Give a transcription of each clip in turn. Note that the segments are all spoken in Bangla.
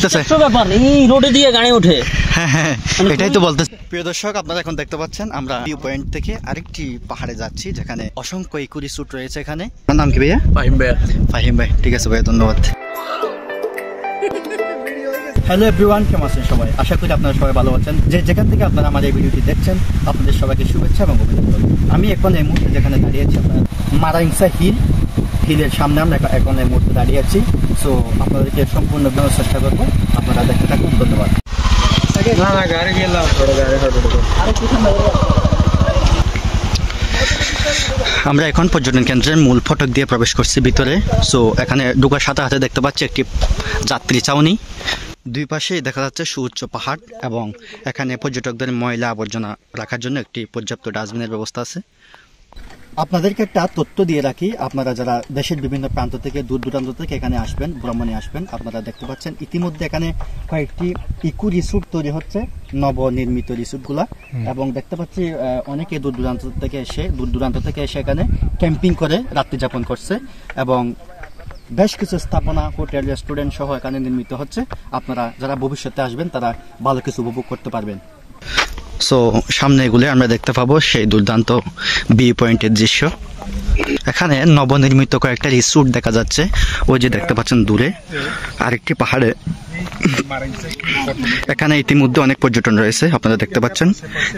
বলতেছে ব্যাপার এই রোডে দিয়ে গাড়ি ওঠে। হ্যাঁ হ্যাঁ এটাই তো বলতেছে। প্রিয় দর্শক, আপনারা এখন দেখতে পাচ্ছেন আমরা ভিউ পয়েন্ট থেকে আরেকটি পাহাড়ে যাচ্ছি, যেখানে অসংখ্য ইকো রিসোর্ট রয়েছে। এখানে আপনার নাম কি ভাইয়া? ফাহিম ভাই। ফাহিম ভাই, ঠিক আছে ভাইয়া, ধন্যবাদ। হ্যালো এভরিওয়ান, কেমন আছেন সবাই? আশা করি আপনারা সবাই ভালো আছেন। যেখান থেকে আপনারা আমার এই ভিডিওটি দেখছেন, আপনাদের সবাইকে শুভেচ্ছা এবং অভিনন্দন। আমি এখন এই মুহূর্তে যেখানে দাঁড়িয়ে আছি, আপনার মারাংসা হিলের সামনে আমরা এখন এই মুহূর্তে দাঁড়িয়ে আছি। সো আপনাদেরকে সম্পূর্ণ জানার চেষ্টা করবো, আপনারা দেখতে থাকুন। ধন্যবাদ। আমরা এখন পর্যটন কেন্দ্রের মূল ফটক দিয়ে প্রবেশ করছি ভিতরে। সো এখানে ঢোকার সাথে সাথে দেখতে পাচ্ছি একটি যাত্রী ছাউনি। দুই পাশে দেখা যাচ্ছে সুউচ্চ পাহাড় এবং এখানে পর্যটকদের ময়লা আবর্জনা রাখার জন্য একটি পর্যাপ্ত ডাস্টবিনের ব্যবস্থা আছে। আপনাদেরকে একটা তথ্য দিয়ে রাখি, আপনারা যারা দেশের বিভিন্ন প্রান্ত থেকে দূর দূরান্ত থেকে এখানে আসবেন, ভ্রমণে আসবেন, আপনারা দেখতে পাচ্ছেন ইতিমধ্যে এখানে কয়েকটি ইকো রিসোর্ট তৈরি হচ্ছে, নবনির্মিত রিসোর্টগুলা। এবং দেখতে পাচ্ছি অনেকে দূর দূরান্ত থেকে এসে এখানে ক্যাম্পিং করে রাত্রি যাপন করছে এবং বেশ কিছু স্থাপনা, হোটেল, রেস্টুরেন্ট সহ এখানে নির্মিত হচ্ছে। আপনারা যারা ভবিষ্যতে আসবেন তারা ভালো কিছু উপভোগ করতে পারবেন। সো সামনে এগুলো আমরা দেখতে পাবো সেই দুর্দান্ত ভিউ পয়েন্টের দৃশ্য। এখানে নবনির্মিত কয়েকটা রিসোর্ট দেখা যাচ্ছে, ওই যে দেখতে পাচ্ছেন দূরে আরেকটি পাহাড়ে। এখানে ইতিমধ্যে অনেক পর্যটন রয়েছে, আপনারা দেখতে পাচ্ছেন,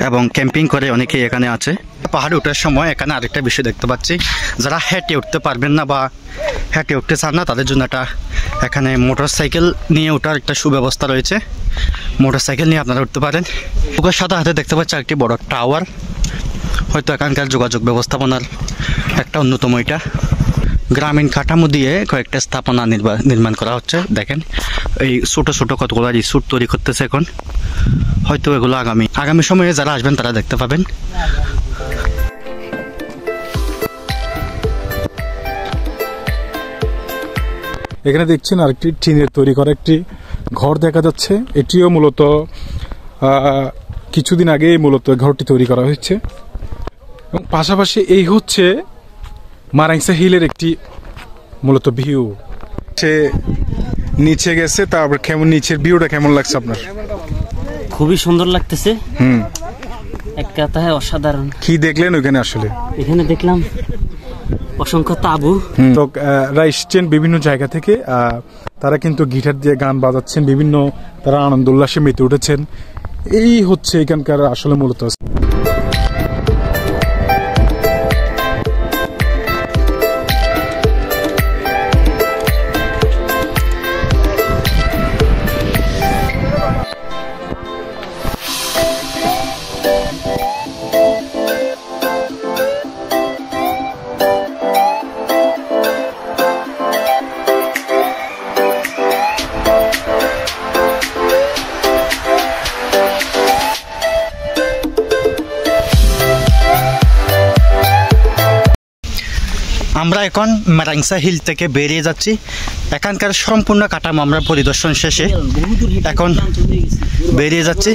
এবং ক্যাম্পিং করে অনেকেই এখানে আছে। পাহাড়ে ওঠার সময় এখানে আরেকটা বিষয় দেখতে পাচ্ছি, যারা হেঁটে উঠতে পারবেন না বা হেঁটে উঠতে চান না, তাদের জন্য এখানে মোটরসাইকেল নিয়ে ওঠার একটা সুব্যবস্থা রয়েছে। মোটরসাইকেল নিয়ে আপনারা উঠতে পারেন। ওর সাথে হাতে দেখতে পাচ্ছি একটি বড় টাওয়ার, হয়তো এখানকার যোগাযোগ ব্যবস্থাপনার একটা অন্যতম। এটা গ্রামীণ কাঠামো দিয়ে কয়েকটা স্থাপনা নির্মাণ করা হচ্ছে। দেখেন এই ছোট ছোট কতগুলো রিসোর্ট তৈরি করতেছে এখন, হয়তো এগুলো আগামী সময়ে যারা আসবেন তারা দেখতে পাবেন। এখানে দেখছেন আরেকটি টিনের তৈরি করা একটি ঘর দেখা যাচ্ছে। এটিও মূলত কিছুদিন আগে মূলত ঘরটি তৈরি করা হয়েছে। এবং পাশাপাশি এই হচ্ছে মারাংসা হিলের একটি মূলত ভিউ। সে নিচে গেছে, তারপর কেমন নিচের ভিউটা কেমন লাগছে আপনার? খুবই সুন্দর লাগতেছে। এক কথায় অসাধারণ। কি দেখলেন ওইখানে? আসলে এখানে দেখলাম অসংখ্য তাঁবু। তো এসছেন বিভিন্ন জায়গা থেকে, তারা কিন্তু গিটার দিয়ে গান বাজাচ্ছেন, তারা আনন্দ উল্লাসে মেতে উঠেছেন। এই হচ্ছে এখানকার আসলে মূলত। আমরা এখন মারাংসা হিল থেকে বেরিয়ে যাচ্ছি। এখানকার সম্পূর্ণ কাঠামো আমরা পরিদর্শন শেষে এখন বেরিয়ে যাচ্ছি।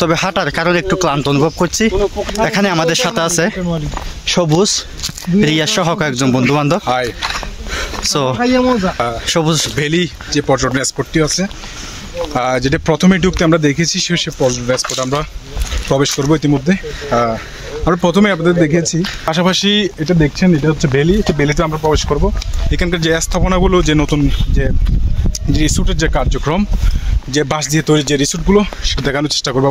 তবে হাঁটার কারণে একটু ক্লান্ত অনুভব করছি। এখানে আমাদের সাথে আছে সবুজ, রিয়া সহ কয়েকজন বন্ধু বান্ধব। সো সবুজ ভ্যালি যে পর্যটন স্পটটি আছে, যেটা প্রথমে ঢুকতে আমরা দেখেছি, সে পর্যটন স্পট আমরা প্রবেশ করবো ইতিমধ্যে। আমরা প্রথমে আপনাদের দেখেছি, পাশাপাশি এটা দেখছেন, এটা হচ্ছে ভ্যালি। ভ্যালিতে আমরা প্রবেশ করব। এখানকার যে স্থাপনাগুলো, যে নতুন যে রিসোর্টের যে কার্যক্রম, যে বাঁশ দিয়ে তৈরি যে রিসোর্টগুলো, সেটা দেখানোর চেষ্টা করবো।